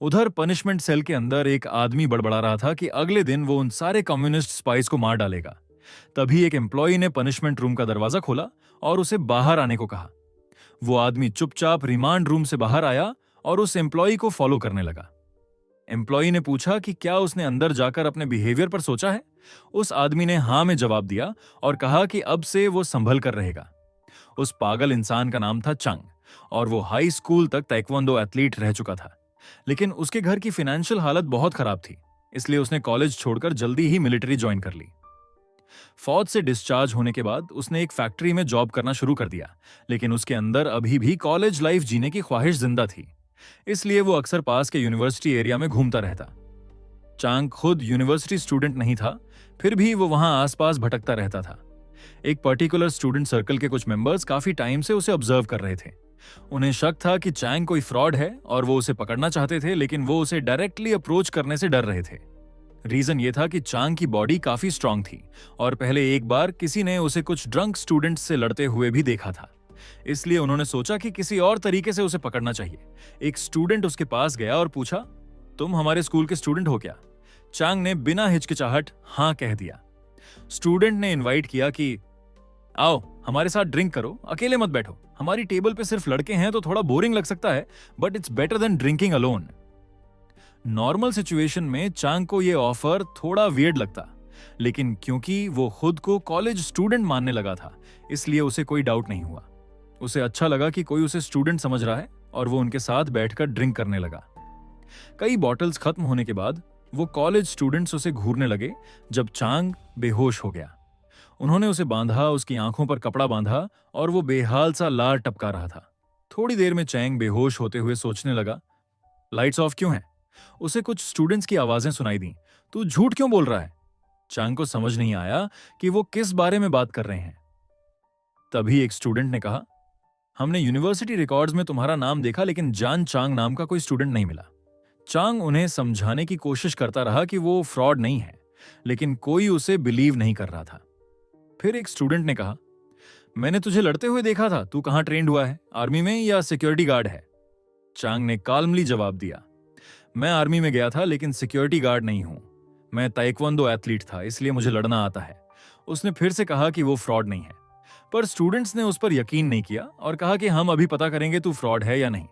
उधर punishment cell के अंदर एक आदमी बड़बड़ा रहा था कि अगले दिन वो उन सारे कम्युनिस्ट स्पाइस को मार डालेगा। तभी एक एम्प्लॉई ने पनिशमेंट रूम का दरवाजा खोला और उसे बाहर आने को कहा। वो आदमी चुपचाप रिमांड रूम से बाहर आया और उस एम्प्लॉई को फॉलो करने लगा। एम्प्लॉई ने पूछा कि क्या उसने अंदर जाकर अपने बिहेवियर पर सोचा है। उस आदमी ने हाँ में जवाब दिया और कहा कि अब से वो संभल कर रहेगा। उस पागल इंसान का नाम था चंग और वो हाई स्कूल तक ताइक्वांडो एथलीट रह चुका था। लेकिन उसके घर की फाइनेंशियल हालत बहुत खराब थी, इसलिए उसने कॉलेज छोड़कर जल्दी ही मिलिट्री ज्वाइन कर ली। फौज से डिस्चार्ज होने के बाद उसने एक फैक्ट्री में जॉब करना शुरू कर दिया, लेकिन उसके अंदर अभी भी कॉलेज लाइफ जीने की ख्वाहिश जिंदा थी। इसलिए वो अक्सर पास के यूनिवर्सिटी एरिया में घूमता रहता। चांग खुद यूनिवर्सिटी स्टूडेंट नहीं था, फिर भी वो वहां आसपास भटकता रहता था। एक पर्टिकुलर स्टूडेंट सर्कल के कुछ मेंबर्स काफी टाइम से उसे ऑब्जर्व कर रहे थे। उन्हें शक था कि चैंग कोई फ्रॉड है और वो उसे पकड़ना चाहते थे, लेकिन वो उसे डायरेक्टली अप्रोच करने से डर रहे थे। रीजन ये था कि चांग की बॉडी काफी स्ट्रांग थी और पहले एक बार किसी ने उसे कुछ ड्रंक स्टूडेंट्स से लड़ते हुए भी देखा था। इसलिए उन्होंने सोचा कि किसी और तरीके से उसे पकड़ना चाहिए। एक स्टूडेंट उसके पास गया और पूछा, तुम हमारे स्कूल के स्टूडेंट हो क्या? चांग ने बिना हिचकिचाहट हाँ कह दिया। स्टूडेंट ने इनवाइट किया कि आओ हमारे साथ ड्रिंक करो, अकेले मत बैठो। हमारी टेबल पे सिर्फ लड़के हैं तो थोड़ा बोरिंग लग सकता है, but it's better than drinking alone. Normal situation में चांग को यह ऑफर थोड़ा वियर्ड लगता, लेकिन क्योंकि वो खुद को कॉलेज स्टूडेंट मानने लगा था, इसलिए उसे कोई डाउट नहीं हुआ। उसे अच्छा लगा कि कोई उसे स्टूडेंट समझ रहा है और वो उनके साथ बैठकर ड्रिंक करने लगा। कई बॉटल्स खत्म होने के बाद वो कॉलेज स्टूडेंट्स उसे घूरने लगे जब चांग बेहोश हो गया। उन्होंने उसे बांधा, उसकी आंखों पर कपड़ा बांधा और वो बेहाल सा लार टपका रहा था। थोड़ी देर में चैंग बेहोश होते हुए सोचने लगा, लाइट्स ऑफ क्यों हैं? उसे कुछ स्टूडेंट्स की आवाजें सुनाई दी। तू झूठ क्यों बोल रहा है? चांग को समझ नहीं आया कि वो किस बारे में बात कर रहे हैं। तभी एक स्टूडेंट ने कहा, हमने यूनिवर्सिटी रिकॉर्ड्स में तुम्हारा नाम देखा, लेकिन जान चांग नाम का कोई स्टूडेंट नहीं मिला। चांग उन्हें समझाने की कोशिश करता रहा कि वो फ्रॉड नहीं है, लेकिन कोई उसे बिलीव नहीं कर रहा था। फिर एक स्टूडेंट ने कहा, मैंने तुझे लड़ते हुए देखा था, तू कहां ट्रेंड हुआ है, आर्मी में या सिक्योरिटी गार्ड है? चांग ने काल्मली जवाब दिया, मैं आर्मी में गया था लेकिन सिक्योरिटी गार्ड नहीं हूं। मैं ताइक्वांडो एथलीट था, इसलिए मुझे लड़ना आता है। उसने फिर से कहा कि वो फ्रॉड नहीं है, पर स्टूडेंट्स ने उस पर यकीन नहीं किया और कहा कि हम अभी पता करेंगे तू फ्रॉड है या नहीं।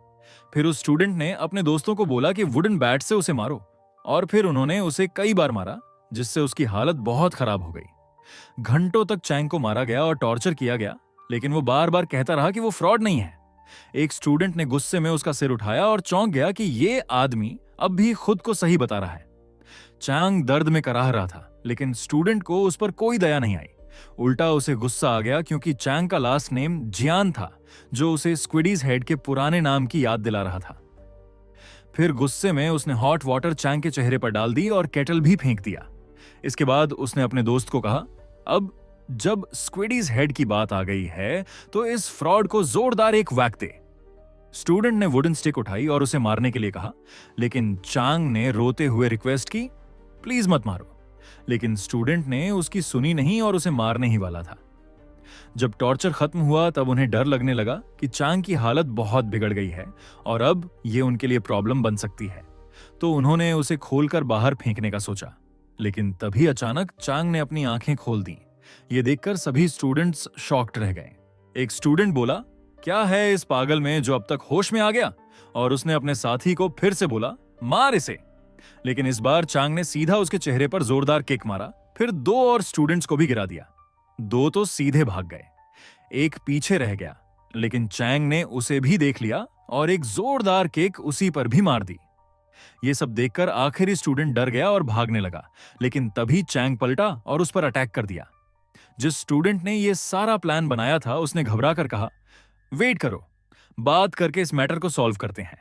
फिर उस स्टूडेंट ने अपने दोस्तों को बोला कि वुडन बैट से उसे मारो, और फिर उन्होंने उसे कई बार मारा, जिससे उसकी हालत बहुत खराब हो गई। घंटों तक चैंग को मारा गया और टॉर्चर किया गया, लेकिन वो बार बार कहता रहा कि वो फ्रॉड नहीं है। एक स्टूडेंट ने गुस्से में उसका सिर उठाया और चौंक गया कि ये आदमी अब भी खुद को सही बता रहा है। चांग दर्द में कराह रहा था, लेकिन स्टूडेंट को उस पर कोई दया नहीं आई। उल्टा उसे गुस्सा आ गया क्योंकि चांग का लास्ट नेम जियान था, जो उसे स्क्विडीज हेड के पुराने नाम की याद दिला रहा था। फिर गुस्से में उसने हॉट वाटर चांग के चेहरे पर डाल दी और केटल भी फेंक दिया। इसके बाद उसने अपने दोस्त को कहा, अब जब स्क्विडीज हेड की बात आ गई है तो इस फ्रॉड को जोरदार एक वैक दे। स्टूडेंट ने वुडन स्टिक उठाई और उसे मारने के लिए कहा, लेकिन चांग ने रोते हुए रिक्वेस्ट की, प्लीज मत मारो। लेकिन स्टूडेंट ने उसकी सुनी नहीं और उसे मारने ही वाला था। जब टॉर्चर खत्म हुआ तब उन्हें डर लगने लगा कि चांग की हालत बहुत बिगड़ गई है और अब ये उनके लिए प्रॉब्लम बन सकती है, तो उन्होंने उसे खोलकर बाहर फेंकने का सोचा। लेकिन तभी अचानक चांग ने अपनी आंखें खोल दी। ये देखकर सभी स्टूडेंट्स शॉक्ड रह गए। एक स्टूडेंट बोला, क्या है इस पागल में जो अब तक होश में आ गया? और उसने अपने साथी को फिर से बोला, मार इसे। लेकिन इस बार चांग ने सीधा उसके चेहरे पर जोरदार किक मारा, फिर दो और स्टूडेंट्स को भी गिरा दिया। दो तो सीधे भाग गए, एक पीछे रह गया, लेकिन चांग ने उसे भी देख लिया और एक जोरदार किक उसी पर भी मार दी। ये सब देखकर आखिरी स्टूडेंट डर गया और भागने लगा, लेकिन तभी चांग पलटा और उस पर अटैक कर दिया। जिस स्टूडेंट ने यह सारा प्लान बनाया था उसने घबरा कर कहा, वेट करो, बात करके इस मैटर को सॉल्व करते हैं।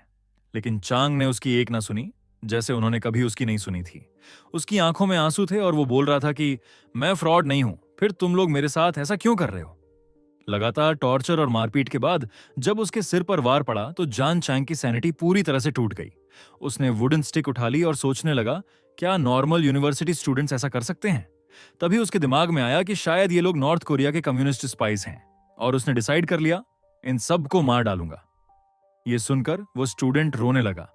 लेकिन चांग ने उसकी एक ना सुनी, जैसे उन्होंने कभी उसकी नहीं सुनी थी। उसकी आंखों में आंसू थे और वो बोल रहा था कि मैं फ्रॉड नहीं हूं, फिर तुम लोग मेरे साथ ऐसा क्यों कर रहे हो? लगातार टॉर्चर और मारपीट के बाद जब उसके सिर पर वार पड़ा तो जान चांग की सैनिटी पूरी तरह से टूट गई। उसने वुडन स्टिक उठा ली और सोचने लगा, क्या नॉर्मल यूनिवर्सिटी स्टूडेंट्स ऐसा कर सकते हैं? तभी उसके दिमाग में आया कि शायद ये लोग नॉर्थ कोरिया के कम्युनिस्ट स्पाइस हैं, और उसने डिसाइड कर लिया, इन सब को मार डालूंगा। ये सुनकर वो स्टूडेंट रोने लगा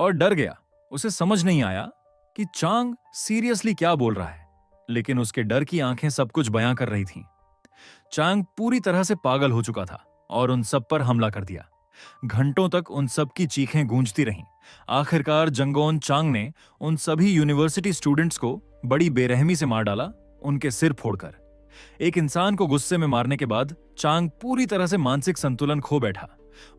और डर गया। उसे समझ नहीं आया कि चांग सीरियसली क्या बोल रहा है, लेकिन उसके डर की आंखें सब कुछ बयां कर रही थीं। चांग पूरी तरह से पागल हो चुका था और उन सब पर हमला कर दिया। घंटों तक उन सब की चीखें गूंजती रहीं। आखिरकार जंगोन चांग ने उन सभी यूनिवर्सिटी स्टूडेंट्स को बड़ी बेरहमी से मार डाला, उनके सिर फोड़कर। एक इंसान को गुस्से में मारने के बाद चांग पूरी तरह से मानसिक संतुलन खो बैठा।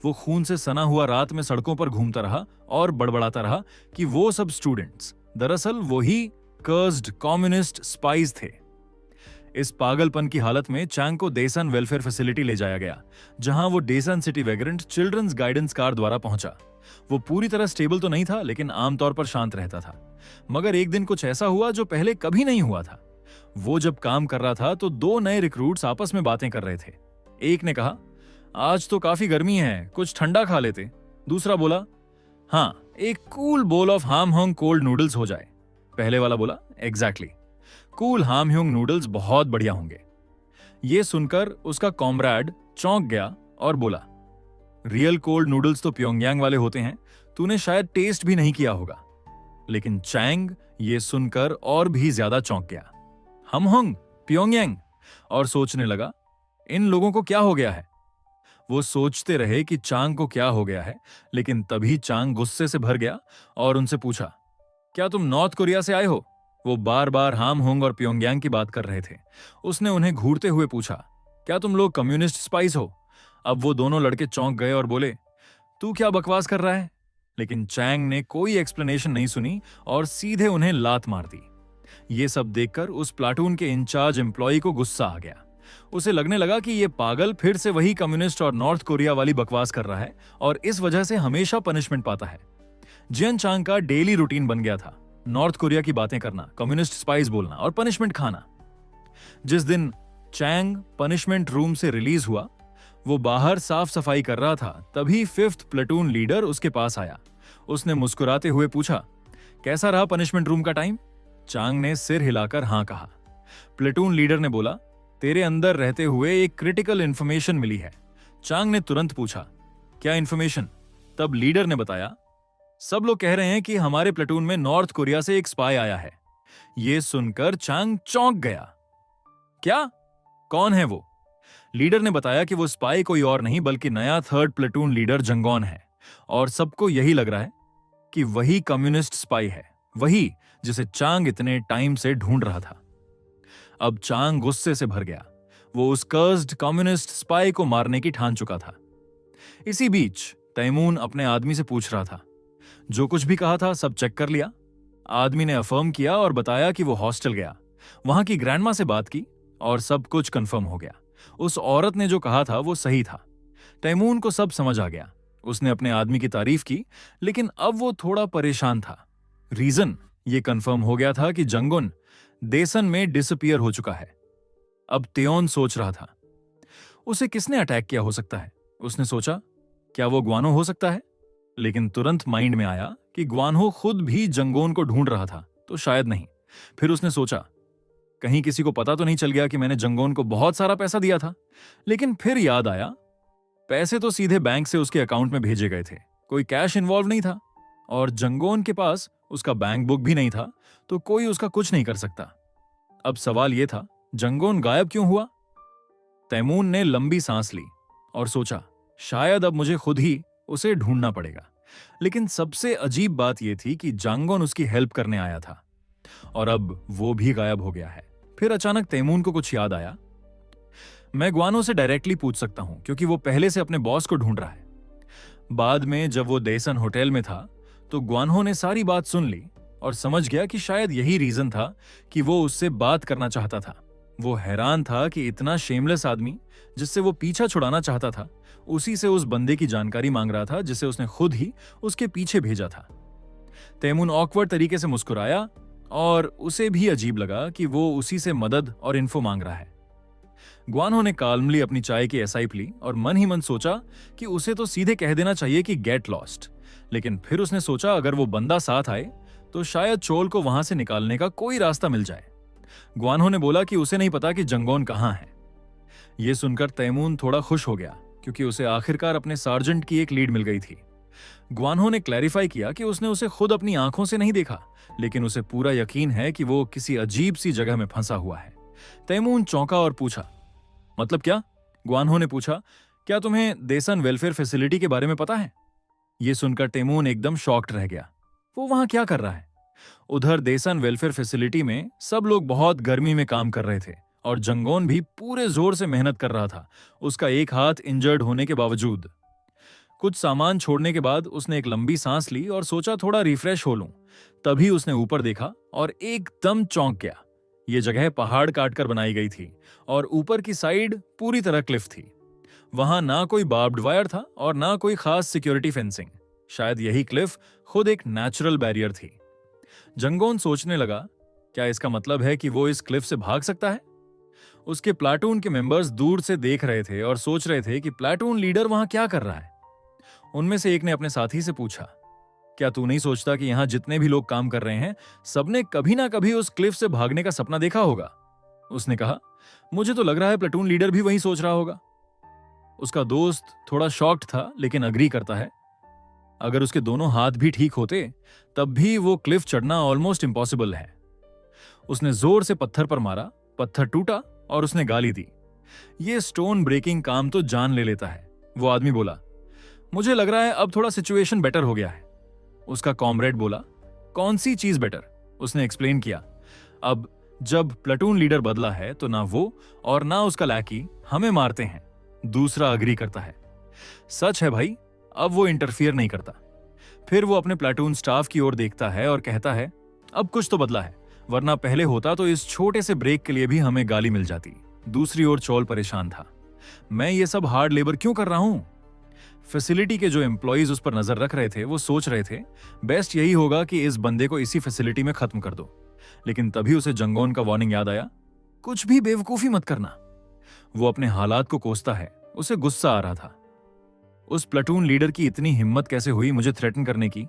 वो खून से सना हुआ रात में सड़कों पर घूमता रहा और बड़बड़ाता रहा कि वो सब स्टूडेंट्स दरअसल वही कर्स्ड कम्युनिस्ट स्पाइज थे। इस पागलपन की हालत में चांग को डेसन वेलफेयर फैसिलिटी ले जाया गया, जहां वो Dawson city vagrant children's guidance कार द्वारा पहुंचा। वो पूरी तरह स्टेबल तो नहीं था, लेकिन आमतौर पर शांत रहता था। मगर एक दिन कुछ ऐसा हुआ जो पहले कभी नहीं हुआ था। वो जब काम कर रहा था तो दो नए रिक्रूट्स आपस में बातें कर रहे थे। एक ने कहा, आज तो काफी गर्मी है, कुछ ठंडा खा लेते। दूसरा बोला, हाँ, एक कूल बोल ऑफ हाम होंग कोल्ड नूडल्स हो जाए। पहले वाला बोला, एग्जैक्टली, कूल हाम होंग नूडल्स बहुत बढ़िया होंगे। ये सुनकर उसका कॉमरेड चौंक गया और बोला, रियल कोल्ड नूडल्स तो प्योंगयांग वाले होते हैं, तूने शायद टेस्ट भी नहीं किया होगा। लेकिन चैंग ये सुनकर और भी ज्यादा चौंक गया। हमहोंग, प्योंगयांग, और सोचने लगा, इन लोगों को क्या हो गया है। वो सोचते रहे कि चांग को क्या हो गया है, लेकिन तभी चांग गुस्से से भर गया और उनसे पूछा, क्या तुम नॉर्थ कोरिया से आए हो? वो बार बार हामहोंग और प्योंगयांग की बात कर रहे थे। उसने उन्हें घूरते हुए पूछा, क्या तुम लोग कम्युनिस्ट स्पाइस हो? अब वो दोनों लड़के चौंक गए और बोले, तू क्या बकवास कर रहा है? लेकिन चैंग ने कोई एक्सप्लेनेशन नहीं सुनी और सीधे उन्हें लात मार दी। ये सब देखकर उस प्लाटून के इंचार्ज एम्प्लॉय को गुस्सा आ गया। उसे लगने लगा कि ये पागल फिर से वही कम्युनिस्ट और नॉर्थ कोरिया वाली बकवास कर रहा है और इस वजह से हमेशा पनिशमेंट पाता है। जियन चांग का डेली रूटीन बन गया था, नॉर्थ कोरिया की बातें करना, कम्युनिस्ट स्पाइस बोलना और पनिशमेंट खाना। जिस दिन चैंग पनिशमेंट रूम से रिलीज हुआ, वो बाहर साफ सफाई कर रहा था। तभी 5th प्लेटून लीडर उसके पास आया। उसने मुस्कुराते हुए पूछा, कैसा रहा पनिशमेंट रूम का टाइम? चांग ने सिर हिलाकर हां कहा। प्लेटून लीडर ने बोला, तेरे अंदर रहते हुए एक क्रिटिकल इंफॉर्मेशन मिली है। चांग ने तुरंत पूछा, क्या इंफॉर्मेशन? तब लीडर ने बताया, सब लोग कह रहे हैं कि हमारे प्लेटून में नॉर्थ कोरिया से एक स्पाई आया है। यह सुनकर चांग चौंक गया। क्या? कौन है वो? लीडर ने बताया कि वो स्पाई कोई और नहीं बल्कि नया 3rd प्लेटून लीडर जंगोन है, और सबको यही लग रहा है कि वही कम्युनिस्ट स्पाई है, वही जिसे चांग इतने टाइम से ढूंढ रहा था। अब चांग गुस्से से भर गया। वो उस कर्स्ड कम्युनिस्ट स्पाई को मारने की ठान चुका था। इसी बीच तैमून अपने आदमी से पूछ रहा था। जो कुछ भी कहा था सब चेक कर लिया। आदमी ने अफर्म किया और बताया कि वो हॉस्टल गया, वहां की ग्रैंडमा से बात की और सब कुछ कंफर्म हो गया। उस औरत ने जो कहा था वो सही था। तैमून को सब समझ आ गया। उसने अपने आदमी की तारीफ की, लेकिन अब वो थोड़ा परेशान था। रीजन ये कंफर्म हो गया था कि जंगुन डेसन में डिसअपीयर हो चुका है। अब तेओन सोच रहा था, उसे किसने अटैक किया हो सकता है। उसने सोचा, क्या वो ग्वानो हो सकता है? लेकिन तुरंत माइंड में आया कि ग्वानो खुद भी जंगोन को ढूंढ रहा था, तो शायद नहीं। फिर उसने सोचा, कहीं किसी को पता तो नहीं चल गया कि मैंने जंगोन को बहुत सारा पैसा दिया था। लेकिन फिर याद आया, पैसे तो सीधे बैंक से उसके अकाउंट में भेजे गए थे, कोई कैश इन्वॉल्व नहीं था, और जंगोन के पास उसका बैंक बुक भी नहीं था, तो कोई उसका कुछ नहीं कर सकता। अब सवाल यह था, जंगोन गायब क्यों हुआ? तैमून ने लंबी सांस ली और सोचा, शायद अब मुझे खुद ही उसे ढूंढना पड़ेगा। लेकिन सबसे अजीब बात यह थी कि जंगोन उसकी हेल्प करने आया था और अब वो भी गायब हो गया है। फिर अचानक तैमून को कुछ याद आया, मैं ग्वानो से डायरेक्टली पूछ सकता हूं क्योंकि वो पहले से अपने बॉस को ढूंढ रहा है। बाद में जब वो डेसन होटल में था तो ग्वानो ने सारी बात सुन ली और समझ गया कि शायद यही रीजन था कि वो उससे बात करना चाहता था। वो हैरान था कि इतना शेमलेस आदमी जिससे वो पीछा छुड़ाना चाहता था, उसी से उस बंदे की जानकारी मांग रहा था जिसे उसने खुद ही उसके पीछे भेजा था। तैमून ऑकवर्ड तरीके से मुस्कुराया और उसे भी अजीब लगा कि वो उसी से मदद और इन्फो मांग रहा है। ग्वानो ने काल्मली अपनी चाय की एसआईप ली और मन ही मन सोचा कि उसे तो सीधे कह देना चाहिए कि गेट लॉस्ट। लेकिन फिर उसने सोचा, अगर वो बंदा साथ आए तो शायद चोल को वहां से निकालने का कोई रास्ता मिल जाए। ग्वानो ने बोला कि उसे नहीं पता कि जंगोन कहां है। यह सुनकर तैमून थोड़ा खुश हो गया क्योंकि उसे आखिरकार अपने सार्जेंट की एक लीड मिल गई थी। ग्वान्हो ने क्लैरिफाई किया कि उसने उसे खुद अपनी आंखों से नहीं देखा, लेकिन उसे पूरा यकीन है कि वो किसी अजीब सी जगह में फंसा हुआ है। तैमून चौंका और पूछा, मतलब क्या? ग्वान्हो ने पूछा, क्या तुम्हें देसन वेलफेयर फैसिलिटी के बारे में पता है? यह सुनकर तैमून एकदम शॉक्ड रह गया। वो वहां क्या कर रहा है? उधर देसन वेलफेयर फैसिलिटी में सब लोग बहुत गर्मी में काम कर रहे थे और जंगोन भी पूरे जोर से मेहनत कर रहा था, उसका एक हाथ इंजर्ड होने के बावजूद। कुछ सामान छोड़ने के बाद उसने एक लंबी सांस ली और सोचा थोड़ा रिफ्रेश हो लूं। तभी उसने ऊपर देखा और एकदम चौंक गया। ये जगह पहाड़ काटकर बनाई गई थी और ऊपर की साइड पूरी तरह क्लिफ थी। वहां ना कोई बार्ब्ड वायर था और ना कोई खास सिक्योरिटी फेंसिंग। शायद यही क्लिफ खुद एक नेचुरल बैरियर थी। जंगोन सोचने लगा, क्या इसका मतलब है कि वो इस क्लिफ से भाग सकता है? उसके प्लाटून के मेंबर्स दूर से देख रहे थे और सोच रहे थे कि प्लाटून लीडर वहां क्या कर रहा है। उनमें से एक ने अपने साथी से पूछा, क्या तू नहीं सोचता कि यहां जितने भी लोग काम कर रहे हैं सबने कभी ना कभी उस क्लिफ से भागने का सपना देखा होगा? उसने कहा, मुझे तो लग रहा है प्लाटून लीडर भी वही सोच रहा होगा। उसका दोस्त थोड़ा शॉक्ड था लेकिन अग्री करता है, अगर उसके दोनों हाथ भी ठीक होते तब भी वो क्लिफ चढ़ना ऑलमोस्ट इम्पॉसिबल है। उसने जोर से पत्थर पर मारा, पत्थर टूटा और उसने गाली दी, ये स्टोन ब्रेकिंग काम तो जान ले लेता है। वो आदमी बोला, मुझे लग रहा है अब थोड़ा सिचुएशन बेटर हो गया है। उसका कॉमरेड बोला, कौन सी चीज बेटर? उसने एक्सप्लेन किया, अब जब प्लाटून लीडर बदला है तो ना वो और ना उसका लैकी हमें मारते हैं। दूसरा अग्री करता है, सच है भाई, अब वो इंटरफियर नहीं करता। फिर वो अपने प्लाटून स्टाफ की ओर देखता है और कहता है, अब कुछ तो बदला है, वरना पहले होता तो इस छोटे से ब्रेक के लिए भी हमें गाली मिल जाती। दूसरी ओर चोल परेशान था, मैं ये सब हार्ड लेबर क्यों कर रहा हूं? फैसिलिटी के जो एम्प्लॉइज उस पर नजर रख रहे थे वो सोच रहे थे बेस्ट यही होगा कि इस बंदे को इसी फैसिलिटी में खत्म कर दो। लेकिन तभी उसे जंगोन का वार्निंग याद आया, कुछ भी बेवकूफी मत करना। वो अपने हालात को कोसता है, उसे गुस्सा आ रहा था। उस प्लाटून लीडर की इतनी हिम्मत कैसे हुई मुझे थ्रेटन करने की?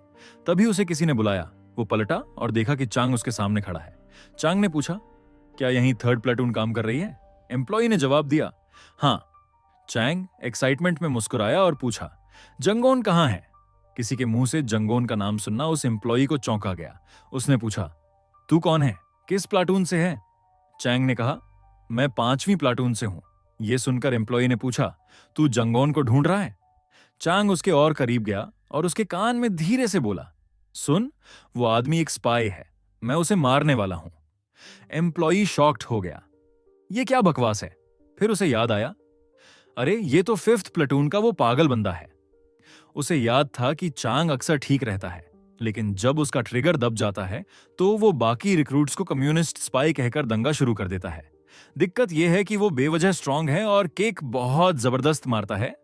तभी उसे किसी ने बुलाया। वो पलटा और देखा कि चांग उसके सामने खड़ा है। चांग ने पूछा, क्या यहीं थर्ड प्लाटून काम कर रही है? एम्प्लॉई ने जवाब दिया, हाँ। चांग एक्साइटमेंट में मुस्कुराया और पूछा, जंगोन कहाँ है? किसी के मुंह से जंगोन का नाम सुनना उस एम्प्लॉई को चौंका गया। उसने पूछा, तू कौन है, किस प्लाटून से है? चांग ने कहा, मैं 5वीं प्लाटून से हूं। यह सुनकर एम्प्लॉई ने पूछा, तू जंगोन को ढूंढ रहा है? चांग उसके और करीब गया और उसके कान में धीरे से बोला, सुन, वो आदमी एक स्पाई है, मैं उसे मारने वाला हूं। एम्प्लॉई शॉक्ड हो गया, ये क्या बकवास है? फिर उसे याद आया, अरे ये तो 5th प्लाटून का वो पागल बंदा है। उसे याद था कि चांग अक्सर ठीक रहता है, लेकिन जब उसका ट्रिगर दब जाता है तो वो बाकी रिक्रूट्स को कम्युनिस्ट स्पाई कहकर दंगा शुरू कर देता है। दिक्कत यह है कि वो बेवजह स्ट्रांग है और केक बहुत जबरदस्त मारता है।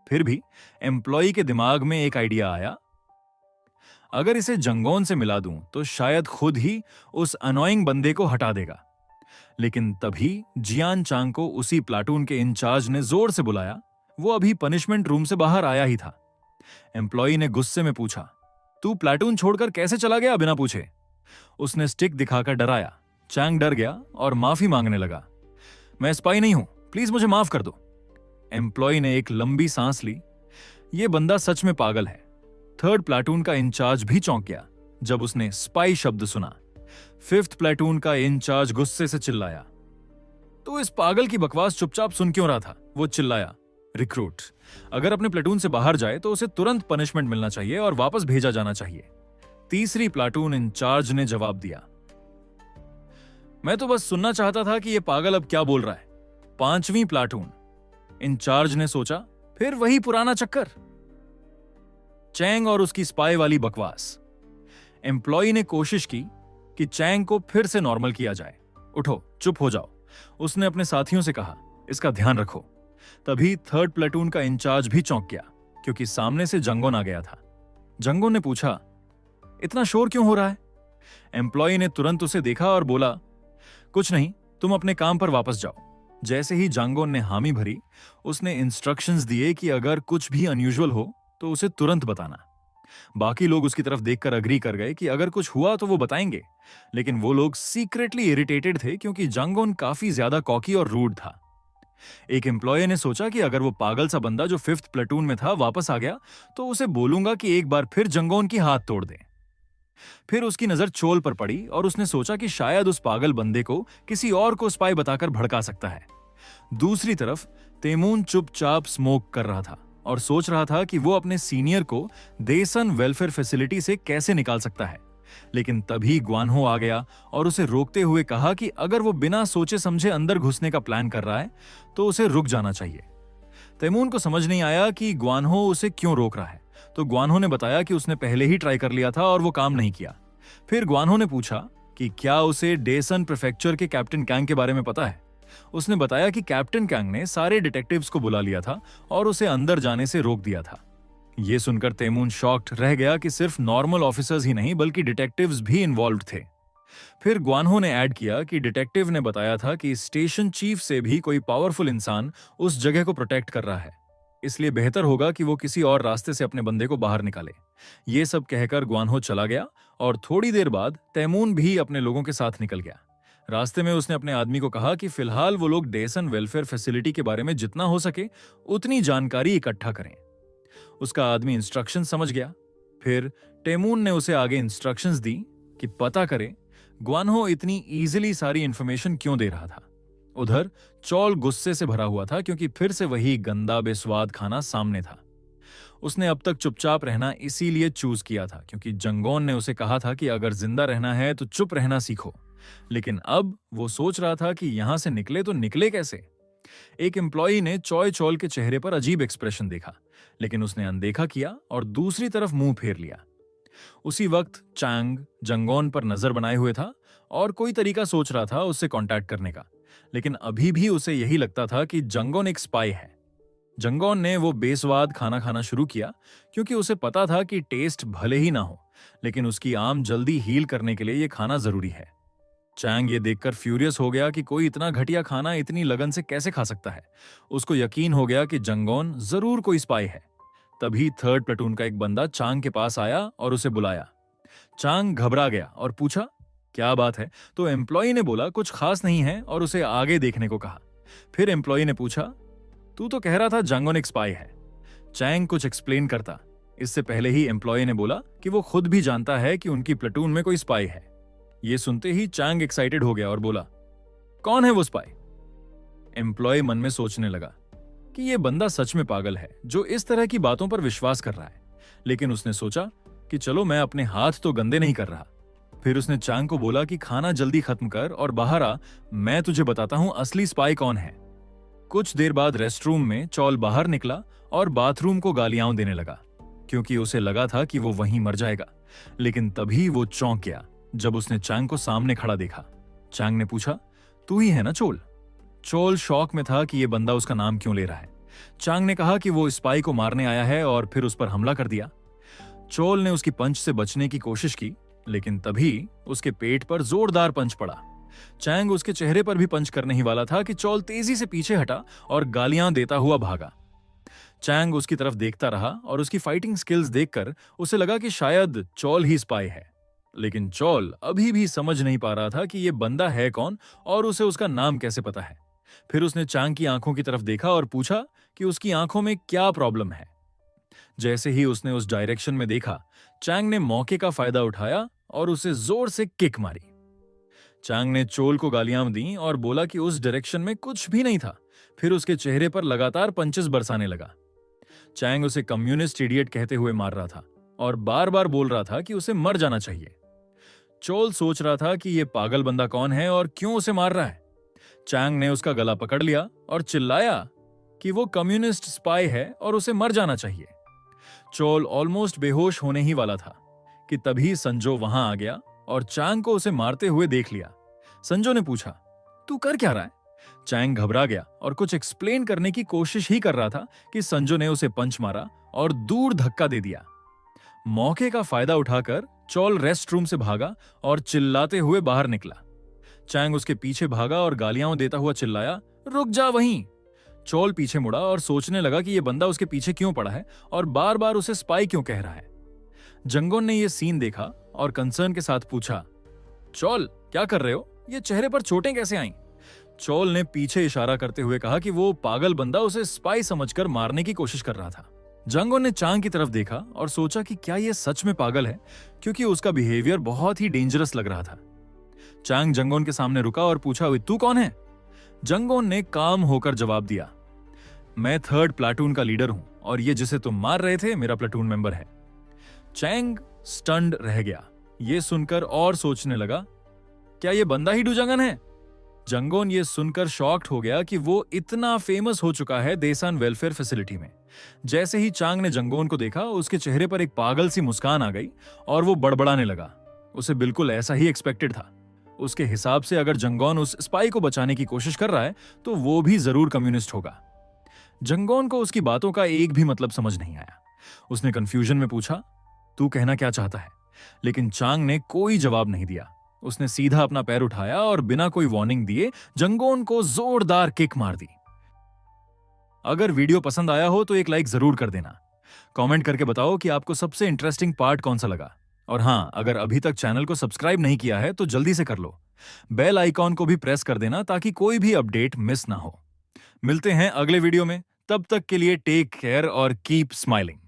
फिर भी एम्प्लॉई के दिमाग में एक आइडिया आया, अगर इसे जंगोन से मिला दूं तो शायद खुद ही उस अनोइंग बंदे को हटा देगा। लेकिन तभी जियान चांग को उसी प्लाटून के इंचार्ज ने जोर से बुलाया। वो अभी पनिशमेंट रूम से बाहर आया ही था। एम्प्लॉई ने गुस्से में पूछा, तू प्लाटून छोड़कर कैसे चला गया बिना पूछे? उसने स्टिक दिखाकर डराया। चांग डर गया और माफी मांगने लगा, मैं स्पाई नहीं हूं, प्लीज मुझे माफ कर दो। एम्प्लॉई ने एक लंबी सांस ली। यह बंदा सच में पागल है। थर्ड प्लाटून का इंचार्ज भी चौंक गया जब उसने स्पाई शब्द सुना। 5th प्लाटून का इंचार्ज गुस्से से चिल्लाया, तो इस पागल की बकवास चुपचाप सुन क्यों रहा था? वो चिल्लाया, रिक्रूट अगर अपने प्लाटून से बाहर जाए तो उसे तुरंत पनिशमेंट मिलना चाहिए और वापस भेजा जाना चाहिए। तीसरी प्लाटून इंचार्ज ने जवाब दिया, मैं तो बस सुनना चाहता था कि यह पागल अब क्या बोल रहा है। 5वीं प्लाटून इंचार्ज ने सोचा, फिर वही पुराना चक्कर, चैंग और उसकी स्पाई वाली बकवास। एम्प्लॉई ने कोशिश की कि चैंग को फिर से नॉर्मल किया जाए। उठो, चुप हो जाओ, उसने अपने साथियों से कहा, इसका ध्यान रखो। तभी थर्ड प्लाटून का इंचार्ज भी चौंक गया क्योंकि सामने से जंगोन आ गया था। जंगोन ने पूछा, इतना शोर क्यों हो रहा है? एम्प्लॉई ने तुरंत उसे देखा और बोला, कुछ नहीं, तुम अपने काम पर वापस जाओ। जैसे ही जांगोन ने हामी भरी, उसने इंस्ट्रक्शंस दिए कि अगर कुछ भी अनयूजुअल हो तो उसे तुरंत बताना। बाकी लोग उसकी तरफ देखकर अग्री कर गए कि अगर कुछ हुआ तो वो बताएंगे, लेकिन वो लोग सीक्रेटली इरिटेटेड थे क्योंकि जांगोन काफी ज्यादा कॉकी और रूड था। एक एम्प्लॉय ने सोचा कि अगर वो पागल सा बंदा जो 5th प्लेटून में था वापस आ गया तो उसे बोलूंगा कि एक बार फिर जंगोन की हाथ तोड़ दे। फिर उसकी नजर चोल पर पड़ी और उसने सोचा कि शायद उस पागल बंदे को किसी और को स्पाई बताकर भड़का सकता है। दूसरी तरफ तेमून चुपचाप स्मोक कर रहा था और सोच रहा था कि वो अपने सीनियर को देसन वेलफेयर फैसिलिटी से कैसे निकाल सकता है। लेकिन तभी ग्वानहो आ गया और उसे रोकते हुए कहा कि अगर वो बिना सोचे समझे अंदर घुसने का प्लान कर रहा है तो उसे रुक जाना चाहिए। तैमून को समझ नहीं आया कि ग्वानहो उसे क्यों रोक रहा है, तो ग्वानहो ने बताया कि उसने पहले ही ट्राई कर लिया था और वो काम नहीं किया। फिर ग्वानहो ने पूछा कि क्या उसे डेसन प्रीफेक्चर के कैप्टन कैंग के बारे में पता है। उसने बताया कि कैप्टन कैंग ने सारे डिटेक्टिव्स को बुला लिया था और उसे अंदर जाने से रोक दिया था। यह सुनकर तैमून शॉक्ड रह गया कि सिर्फ नॉर्मल ऑफिसर्स ही नहीं बल्कि डिटेक्टिव्स भी इन्वॉल्व थे। फिर ग्वानहो ने ऐड किया कि डिटेक्टिव ने बताया था कि स्टेशन चीफ से भी कोई पावरफुल इंसान उस जगह को प्रोटेक्ट कर रहा है, इसलिए बेहतर होगा कि वो किसी और रास्ते से अपने बंदे को बाहर निकाले। ये सब कहकर ग्वानहो चला गया और थोड़ी देर बाद तैमून भी अपने लोगों के साथ निकल गया। रास्ते में उसने अपने आदमी को कहा कि फिलहाल वो लोग डेसन वेलफेयर फैसिलिटी के बारे में जितना हो सके उतनी जानकारी इकट्ठा करें। उसका आदमी इंस्ट्रक्शन समझ गया। फिर तैमून ने उसे आगे इंस्ट्रक्शंस दी कि पता करे ग्वानहो इतनी इजीली सारी इंफॉर्मेशन क्यों दे रहा था। उधर चौल गुस्से से भरा हुआ था क्योंकि फिर से वही गंदा बेस्वाद खाना सामने था। उसने अब तक चुपचाप रहना इसीलिए चूज किया था क्योंकि जंगोन ने उसे कहा था कि अगर जिंदा रहना है तो चुप रहना सीखो। लेकिन अब वो सोच रहा था कि यहां से निकले तो निकले कैसे। एक एम्प्लॉई ने चॉय चौल के चेहरे पर अजीब एक्सप्रेशन देखा, लेकिन उसने अनदेखा किया और दूसरी तरफ मुंह फेर लिया। उसी वक्त चांग जंगोन पर नजर बनाए हुए था और कोई तरीका सोच रहा था उससे कांटेक्ट करने का, लेकिन अभी भी उसे यही लगता था कि जंगोन एक स्पाई है। जंगोन ने वो बेस्वाद खाना खाना शुरू किया क्योंकि उसे पता था कि टेस्ट भले ही ना हो, लेकिन उसकी आम जल्दी हील करने के लिए ये खाना जरूरी है। चांग ये देखकर फ्यूरियस हो गया कि कोई इतना घटिया खाना इतनी लगन से कैसे खा सकता है। उसको यकीन हो गया कि जंगोन जरूर कोई स्पाई है। तभी 3rd प्लेटून का एक बंदा चांग के पास आया और उसे बुलाया। चांग घबरा गया और पूछा क्या बात है, तो एम्प्लॉई ने बोला कुछ खास नहीं है और उसे आगे देखने को कहा। फिर एम्प्लॉई ने पूछा तू तो कह रहा था जंगोन एक स्पाई है। चांग कुछ एक्सप्लेन करता, इससे पहले ही एम्प्लॉई ने बोला कि वो खुद भी जानता है कि उनकी प्लेटून में कोई स्पाई है। ये सुनते ही चांग एक्साइटेड हो गया और बोला कौन है वो स्पाई। एम्प्लॉय मन में सोचने लगा कि ये बंदा सच में पागल है जो इस तरह की बातों पर विश्वास कर रहा है, लेकिन उसने सोचा कि चलो मैं अपने हाथ तो गंदे नहीं कर रहा। फिर उसने चांग को बोला कि खाना जल्दी खत्म कर और बाहर आ, मैं तुझे बताता हूं असली स्पाई कौन है। कुछ देर बाद रेस्टरूम में चौल बाहर निकला और बाथरूम को गालियां देने लगा क्योंकि उसे लगा था कि वो वहीं मर जाएगा। लेकिन तभी वो चौंक गया जब उसने चांग को सामने खड़ा देखा। चांग ने पूछा तू ही है ना चोल। चोल शॉक में था कि यह बंदा उसका नाम क्यों ले रहा है। चांग ने कहा कि वो स्पाई को मारने आया है और फिर उस पर हमला कर दिया। चोल ने उसकी पंच से बचने की कोशिश की, लेकिन तभी उसके पेट पर जोरदार पंच पड़ा। चांग उसके चेहरे पर भी पंच करने ही वाला था कि चोल तेजी से पीछे हटा और गालियां देता हुआ भागा। चांग उसकी तरफ देखता रहा और उसकी फाइटिंग स्किल्स देखकर उसे लगा कि शायद चोल ही स्पाई है, लेकिन चोल अभी भी समझ नहीं पा रहा था कि यह बंदा है कौन और उसे उसका नाम कैसे पता है। फिर उसने चांग की आंखों की तरफ देखा और पूछा कि उसकी आंखों में क्या प्रॉब्लम है। जैसे ही उसने उस डायरेक्शन में देखा, चांग ने मौके का फायदा उठाया और उसे जोर से किक मारी। चांग ने चोल को गालियां दी और बोला कि उस डायरेक्शन में कुछ भी नहीं था। फिर उसके चेहरे पर लगातार पंचेस बरसाने लगा। चांग उसे कम्युनिस्ट इडियट कहते हुए मार रहा था और बार बार बोल रहा था कि उसे मर जाना चाहिए। चोल सोच रहा था कि यह पागल बंदा कौन है और क्यों उसे मार रहा है। चांग ने उसका गला पकड़ लिया और चिल्लाया कि वो कम्युनिस्ट स्पाई है और उसे मर जाना चाहिए। चोल ऑलमोस्ट बेहोश होने ही वाला था कि तभी संजो वहां आ गया और चांग को उसे मारते हुए देख लिया। संजो ने पूछा तू कर क्या रहा है। चांग घबरा गया और कुछ एक्सप्लेन करने की कोशिश ही कर रहा था कि संजो ने उसे पंच मारा और दूर धक्का दे दिया। मौके का फायदा उठाकर चोल रेस्ट रूम से भागा और चिल्लाते हुए बाहर निकला। चांग उसके पीछे भागा और गालियां देता हुआ चिल्लाया रुक जा वहीं। चोल पीछे मुड़ा और सोचने लगा कि यह बंदा उसके पीछे क्यों पड़ा है और बार बार उसे स्पाई क्यों कह रहा है। जंगोन ने यह सीन देखा और कंसर्न के साथ पूछा चोल क्या कर रहे हो, ये चेहरे पर चोटें कैसे आईं? चोल ने पीछे इशारा करते हुए कहा कि वो पागल बंदा उसे स्पाई समझकर मारने की कोशिश कर रहा था। जंगोन ने चांग की तरफ देखा और सोचा कि क्या ये सच में पागल है, क्योंकि उसका बिहेवियर बहुत ही डेंजरस लग रहा था। चांग जंगोन के सामने रुका और पूछा, तू कौन है? जंगोन ने काम होकर जवाब दिया, मैं 3rd प्लाटून का लीडर हूं और ये जिसे तुम मार रहे थे मेरा प्लाटून मेंबर है। चैंग स्टन्ड रह गया, ये सुनकर और सोचने लगा, क्या ये बंदा ही डुजंगन है? जंगोन ये सुनकर शॉक्ड हो गया कि वो इतना फेमस हो चुका है देसान वेलफेयर फैसिलिटी में। जैसे ही चांग ने जंगोन को देखा, उसके चेहरे पर एक पागल सी मुस्कान आ गई और वो बड़बड़ाने लगा। उसे बिल्कुल ऐसा ही एक्सपेक्टेड था। उसके हिसाब से अगर जंगोन उस स्पाई को बचाने की कोशिश कर रहा है तो वो भी जरूर कम्युनिस्ट होगा। जंगोन को उसकी बातों का एक भी मतलब समझ नहीं आया। उसने कंफ्यूजन में पूछा, तू कहना क्या चाहता है? लेकिन चांग ने कोई जवाब नहीं दिया। उसने सीधा अपना पैर उठाया और बिना कोई वार्निंग दिए जंगोन को जोरदार किक मार दी। अगर वीडियो पसंद आया हो तो एक लाइक जरूर कर देना। कमेंट करके बताओ कि आपको सबसे इंटरेस्टिंग पार्ट कौन सा लगा। और हां, अगर अभी तक चैनल को सब्सक्राइब नहीं किया है तो जल्दी से कर लो। बेल आइकॉन को भी प्रेस कर देना ताकि कोई भी अपडेट मिस ना हो। मिलते हैं अगले वीडियो में। तब तक के लिए टेक केयर और कीप स्माइलिंग।